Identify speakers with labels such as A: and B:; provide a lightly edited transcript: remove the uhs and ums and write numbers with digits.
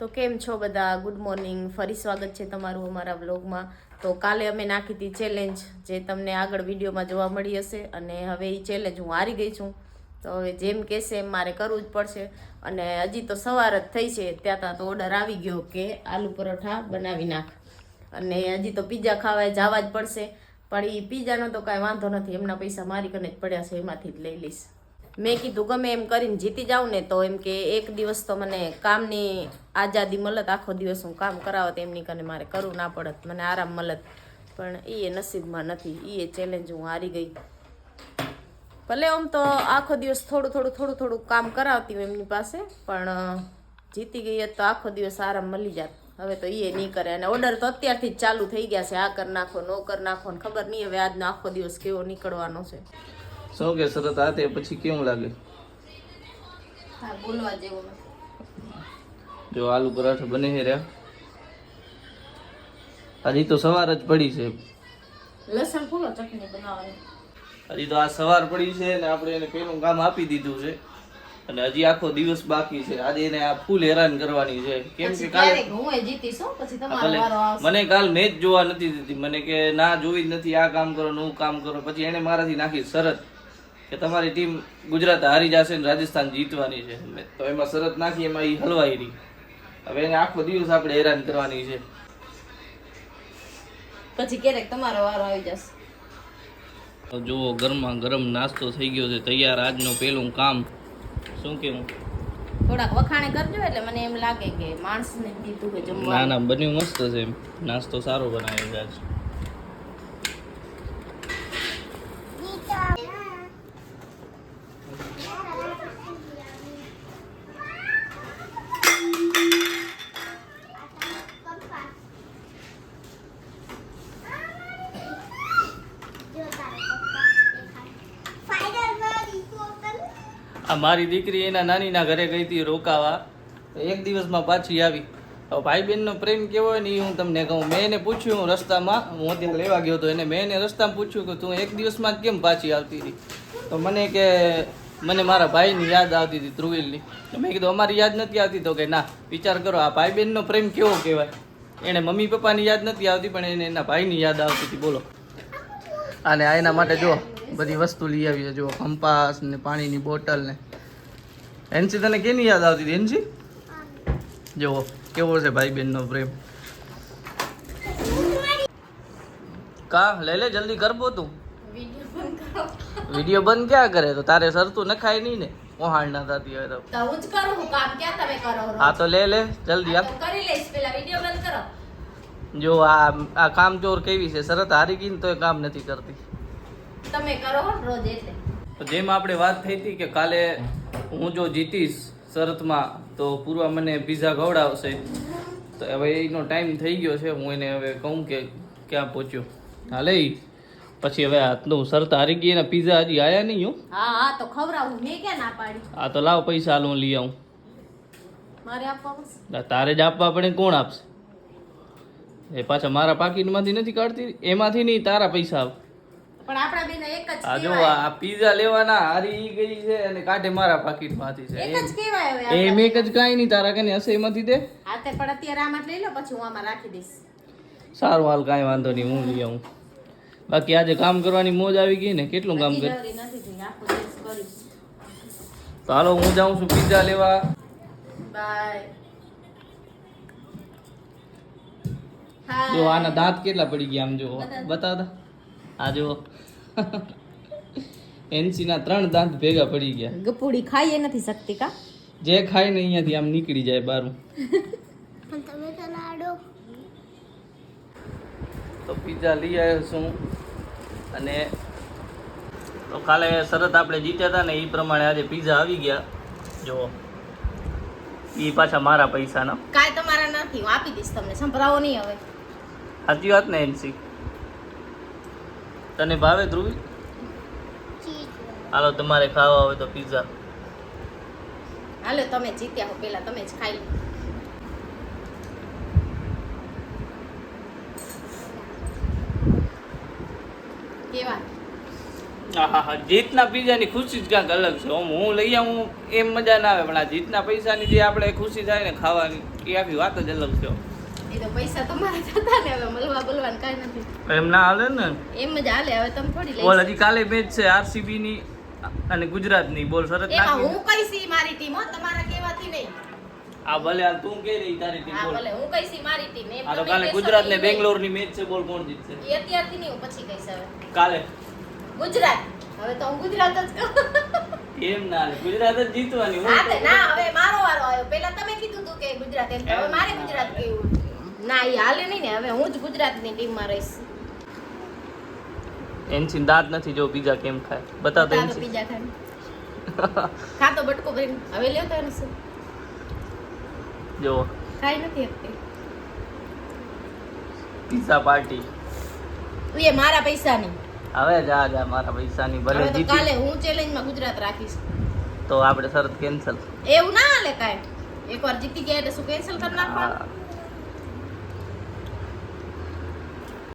A: તો કેમ છો બધા? Good morning. ફરી સ્વાગત છે તમારું અમારા વ્લોગમાં. તો કાલે અમે નાખી હતી ચેલેન્જ, જે તમને આગળ વિડીયોમાં જોવા મળી હશે. અને હવે એ ચેલેન્જ હું હારી ગઈ છું. તો હવે જેમ કહેશે એમ મારે કરવું જ પડશે. અને હજી તો સવાર જ થઈ છે, ત્યાં તો ઓર્ડર આવી ગયો કે આલુ પરોઠા બનાવી નાખ. અને હજી તો પીઝા ખાવા જવા જ પડશે. પણ એ પીઝાનો તો કાંઈ વાંધો નથી, એમના પૈસા મારી કને જ પડ્યા છે, એમાંથી જ લઈ લઈશ. મેં કીધું ગમે એમ કરીને જીતી જાઉં ને તો એમ કે એક દિવસ તો મને કામની આઝાદી મળત, આખો દિવસ હું કામ કરાવત, એમની કને મારે કરવું ના પડત, મને આરામ મળત. પણ એ નસીબમાં નથી, એ ચેલેન્જ હું હારી ગઈ. ભલે આમ તો આખો દિવસ થોડું કામ કરાવતી હોય એમની પાસે, પણ જીતી ગઈ તો આખો દિવસ આરામ મળી જાત. હવે તો એ નહીં કરે. અને ઓર્ડર તો અત્યારથી જ ચાલુ થઈ ગયા છે, આ કરી નાખો, નો કરી નાખો, ને ખબર નહીં હવે આજનો આખો દિવસ કેવો નીકળવાનો છે.
B: શું કે શરત આ તે પછી કેવું લાગે?
A: હા, બોલવા જેવું નથી.
B: જો આલુ પરાઠા બને છે રહ્યા, હજી તો સવાર જ પડી છે.
A: લસણ ફૂલો ચટણી બનાવવાની.
B: હજી તો આ સવાર પડી છે ને આપણે એને પેલું કામ આપી દીધું છે, અને હજી આખો દિવસ બાકી છે. આજે એને આ ફૂલ હેરાન કરવાની છે. કેમ કે કાલે
A: હું જીતીશ, પછી તમારો વારો આવશે.
B: મને કાલ મેચ જોવા નથી દીધી, મને કે ના જોવી જ નથી, આ કામ કરો, નું કામ કરો. પછી એને મારાથી નાખી શરત કે તમારી ટીમ ગુજરાત હારી જશે ને રાજસ્થાન જીતવાની છે. તો એમાં શરત નાખી, એમાં એ હલવાઈ રહી. હવે એને આખો દિવસ આપણે હેરાન કરવાની છે.
A: પછી ક્યારેક તમારો વારો આવી જશે.
B: તો જુઓ, ગરમા ગરમ નાસ્તો થઈ ગયો છે તૈયાર. આજનું પેલું કામ શું કેવું,
A: થોડાક વખાણે કરજો, એટલે મને એમ લાગે કે માણસને દીધું કે જમવા.
B: ના ના, બન્યું મસ્ત છે. નાસ્તો સારો બનાવ્યો છે આજ. આ મારી દીકરી એના નાનીના ઘરે ગઈ હતી રોકાવા, એક દિવસમાં પાછી આવી. હવે ભાઈ બહેનનો પ્રેમ કેવો હોય ને એ હું તમને કહું. મેં એને પૂછ્યું રસ્તામાં, હું અત્યારે લેવા ગયો હતો, મેં એને રસ્તામાં પૂછ્યું કે તું એક દિવસમાં જ કેમ પાછી આવતી હતી? તો મને કે મને મારા ભાઈની યાદ આવતી હતી, ધ્રુવીલની. મેં કીધું અમારી યાદ નથી આવતી? તો કે ના. વિચાર કરો, આ ભાઈ બહેનનો પ્રેમ કેવો કહેવાય. એને મમ્મી પપ્પાની યાદ નથી આવતી, પણ એને એના ભાઈની યાદ આવતી હતી. બોલો. અને આ એના માટે જો બધી વસ્તુ લઈ આવી છે. જો કંપાસ ને પાણીની બોટલ ને. એનસી તને કેની યાદ આવતી હતી? એનસી જુઓ કેવો છે ભાઈ બહેનનો પ્રેમ. કા લે લે જલ્દી કરબો તું. વિડીયો બંધ ક્યાં કરે? તો તારે સરતું નખાય નહીં ને, ઓહાણ ના થતી હોય તો.
A: હું જ કરું હું કામ, ક્યાં તમે કરો?
B: હા તો લે લે જલ્દી આપ.
A: કરી લઈશ, પેલા વિડીયો બંધ કરો.
B: જો આ કામ ચોર કેવી છે, શરત હારી ગઈ ને તોય કામ નથી કરતી.
A: તમે કરો રોજ એટલે.
B: તો જેમ આપણે વાત થઈ હતી કે કાલે હું જો જીતીશ શરતમાં તો પૂર્વા મને પીઝા ખવડાવશે. તો હવે એનો ટાઈમ થઈ ગયો છે. હું એને હવે કહું કે ક્યાં પહોંચ્યો. હાલે પછી હવે આટલું શરત હારી ગઈ ને પીઝા હજી આયા નહીં. હું
A: હા તો ખવડાવું, મેં ક્યાં ના પાડી?
B: હા તો લાવ પૈસા, હાલ હું લઈ આવું.
A: મારે આપવા પડશે.
B: તારે જ આપવા પડે, કોણ આપશે? એ પાછા મારા પાકીટમાંથી નથી કાઢતી, એમાંથી નહીં, તારા પૈસા આપ.
A: પણ આપણા બેન એક જ
B: આ જો
A: કહેવાય.
B: આ પીઝા લેવાના હારી ગઈ છે અને કાઢે મારા પાકીટમાંથી છે.
A: એક જ કહેવાય હવે.
B: એમ એક જ કાંઈ નહીં, તારા કને હશે એમાંથી દે.
A: હા તે પણ અત્યારે આમાં જ લઈ લો, પછી હું આમાં રાખી દઈશ.
B: સારું હાલ, કાંઈ વાંધો નહીં, હું લઈ આવું. બાકી આજે કામ કરવાની મોજ આવી ગઈ ને. કેટલું કામ કર્યું?
A: નવરી નથી થઈ, આખો દિવસ કરીશ.
B: તો હાલો હું જાઉં છું પીઝા લેવા.
A: બાય.
B: જો આના દાંત કેટલા પડી ગયા આમ જો બતાવતા. આ જો એનસીના 3 દાંત ભેગા પડી ગયા.
A: ગપુડી ખાઈ નથી શકતી કા?
B: જે ખાય ને અહીંયાથી આમ નીકળી જાય બારું. તો પીઝા લઈ આવ્યો છું. અને તો કાલે શરત આપણે જીત્યા હતા ને એ પ્રમાણે આજે પીઝા આવી ગયા. જો એ પાછા મારા પૈસાના.
A: કાંઈ તમારા નથી, હું આપી દઈશ તમને. સંભળાવો નહીં હવે.
B: સાચી વાત ને એનસી? તને ભાવે ધ્રુવી? હાલો તમારે ખાવા હોય તો પીઝા.
A: હાલો તમે જીત્યા હો, પેલા તમે જ ખાઈ લો. કેવા?
B: હા જીતના પીઝાની ખુશી જ ક્યાંક અલગ છે. હું લઈ આવું એમ મજા ના આવે, પણ આ જીતના પૈસાની જે આપણે ખુશી થાય ને ખાવાની, એ આખી વાત જ અલગ છે.
A: એ તો પૈસા તમારા થતા ને, હવે મળવા બોલવાનું કાંઈ નથી.
B: એમ ના હાલે ને.
A: એમ જ હાલે, હવે તમે થોડી લઈ
B: બોલ, હજી કાલે મેચ છે RCB ની અને ગુજરાતની. બોલ શરત
A: એમાં
B: નાખી.
A: હું કઈશી મારી ટીમ હો, તમારા કહેવાથી નહીં.
B: આ ભલે હાલ તું કે રહી તારી ટીમ
A: હા
B: બોલ.
A: ભલે હું કઈશી મારી ટીમ. એમ
B: આ તો
A: તમે
B: કાલે
A: કહેશો
B: ગુજરાત ને
A: નહીં.
B: બેંગ્લોર ની મેચ છે. બોલ કોણ જીતશે?
A: એ અત્યારથી નહીં, હું પછી કહીશ. હવે
B: કાલે
A: ગુજરાત. હવે તો હું ગુજરાત જ કહું.
B: એમ ના હાલે, ગુજરાત જ જીતવાની.
A: હા તે ના, હવે મારો વારો આવ્યો. પહેલા તમે કીધું તું કે ગુજરાત, એમ તો હવે મારે ગુજરાત કેવું. ના એ હાલે નહીં ને, હવે હું જ ગુજરાતની ટીમમાં રહીશ.
B: એનસી દાંત નથી જો પીઝા કેમ ખાય બતાવ તો એનસી.
A: પીઝા ખાને ખાતો બટકો ભરીને હવે લ્યો તો એને શું
B: જો
A: ખાઈ નથી શકતી.
B: Pizza party.
A: એ મારા પૈસાની.
B: હવે જા જા મારા પૈસાની ભલે
A: હવે તો
B: જીતી
A: કાલે હું ચેલેન્જમાં ગુજરાત રાખીશ.
B: તો આપણે શરત કેન્સલ.
A: એવું ના હાલે કાંઈ. એકવાર જીતી ગયા એટલે શું કેન્સલ કરી નાખવાનું?